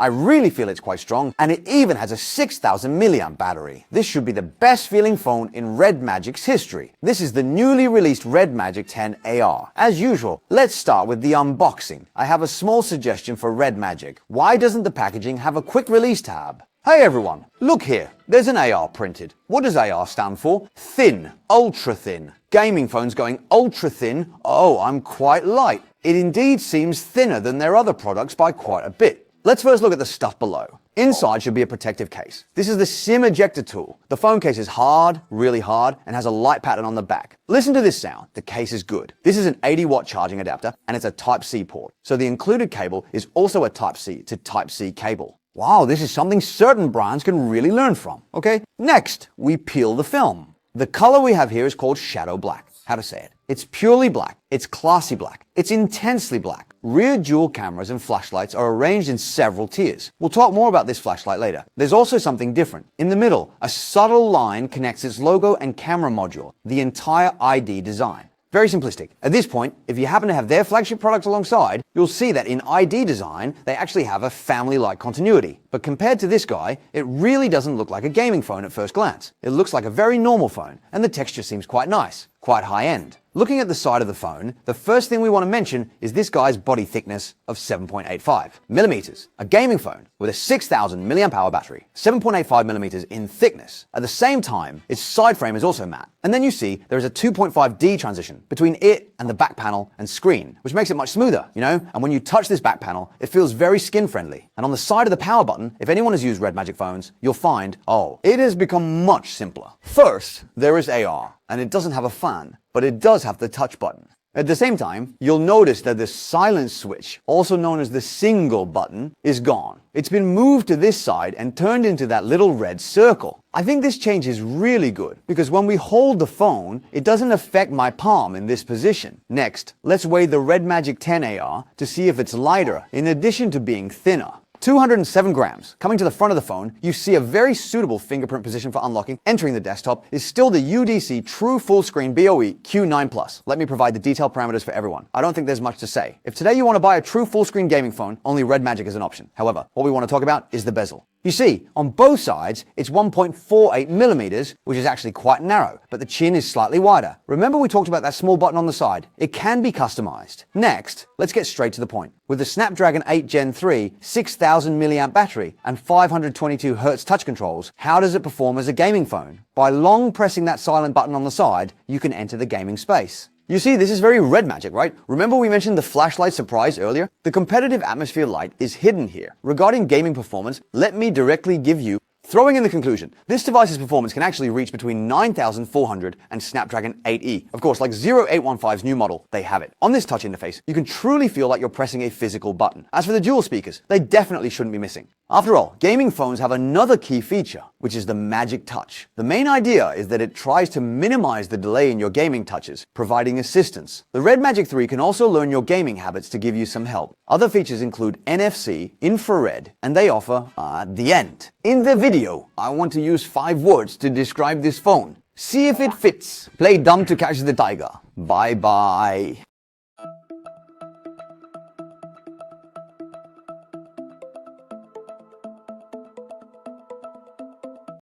I really feel it's quite strong, and it even has a 6000 milliamp battery. This should be the best feeling phone in Red Magic's history. This is the newly released Red Magic 10 AR. As usual, let's start with the unboxing. I have a small suggestion for Red Magic. Why doesn't the packaging have a quick release tab? Hey everyone, look here. There's an AR printed. What does AR stand for? Thin, ultra thin. Gaming phones going ultra thin? Oh, I'm quite light. It indeed seems thinner than their other products by quite a bit. Let's first look at the stuff below. Inside should be a protective case. This is the SIM ejector tool. The phone case is hard, really hard, and has a light pattern on the back. Listen to this sound. The case is good. This is an 80-watt charging adapter, and it's a Type-C port. So the included cable is also a Type-C to Type-C cable. Wow, this is something certain brands can really learn from. Okay, next, we peel the film. The color we have here is called Shadow Black. How to say it? It's purely black. It's classy black. It's intensely black. Rear dual cameras and flashlights are arranged in several tiers. We'll talk more about this flashlight later. There's also something different. In the middle, a subtle line connects its logo and camera module, the entire ID design. Very simplistic. At this point, if you happen to have their flagship product alongside, you'll see that in ID design, they actually have a family-like continuity. But compared to this guy, it really doesn't look like a gaming phone at first glance. It looks like a very normal phone, and the texture seems quite nice, quite high-end. Looking at the side of the phone, the first thing we want to mention is this guy's body thickness of 7.85 millimeters. A gaming phone with a 6000 milliamp hour battery, 7.85 millimeters in thickness. At the same time, its side frame is also matte. And then you see there is a 2.5D transition between it and the back panel and screen, which makes it much smoother, you know? And when you touch this back panel, it feels very skin friendly. And on the side of the power button, if anyone has used Red Magic phones, you'll find, oh, it has become much simpler. First, there is AR, and it doesn't have a fan, but it does have the touch button. At the same time, you'll notice that the silence switch, also known as the single button, is gone. It's been moved to this side and turned into that little red circle. I think this change is really good because when we hold the phone, it doesn't affect my palm in this position. Next, let's weigh the Red Magic 10 AR to see if it's lighter in addition to being thinner. 207 grams. Coming to the front of the phone, you see a very suitable fingerprint position for unlocking. Entering the desktop is still the UDC True Full Screen BOE Q9+. Let me provide the detailed parameters for everyone. I don't think there's much to say. If today you want to buy a true full screen gaming phone, only Red Magic is an option. However, what we want to talk about is the bezel. You see, on both sides, it's 1.48 millimeters, which is actually quite narrow, but the chin is slightly wider. Remember we talked about that small button on the side? It can be customized. Next, let's get straight to the point. With the Snapdragon 8 Gen 3, 6000 milliamp battery, and 522 Hz touch controls, how does it perform as a gaming phone? By long pressing that silent button on the side, you can enter the gaming space. You see, this is very Red Magic, right? Remember we mentioned the flashlight surprise earlier? The competitive atmosphere light is hidden here. Regarding gaming performance, let me directly give you throwing in the conclusion. This device's performance can actually reach between 9400 and Snapdragon 8E. Of course, like 0815's new model, they have it. On this touch interface, you can truly feel like you're pressing a physical button. As for the dual speakers, they definitely shouldn't be missing. After all, gaming phones have another key feature, which is the Magic Touch. The main idea is that it tries to minimize the delay in your gaming touches, providing assistance. The Red Magic 3 can also learn your gaming habits to give you some help. Other features include NFC, infrared, and they offer, the end. In the video, I want to use 5 words to describe this phone. See if it fits. Play dumb to catch the tiger. Bye bye.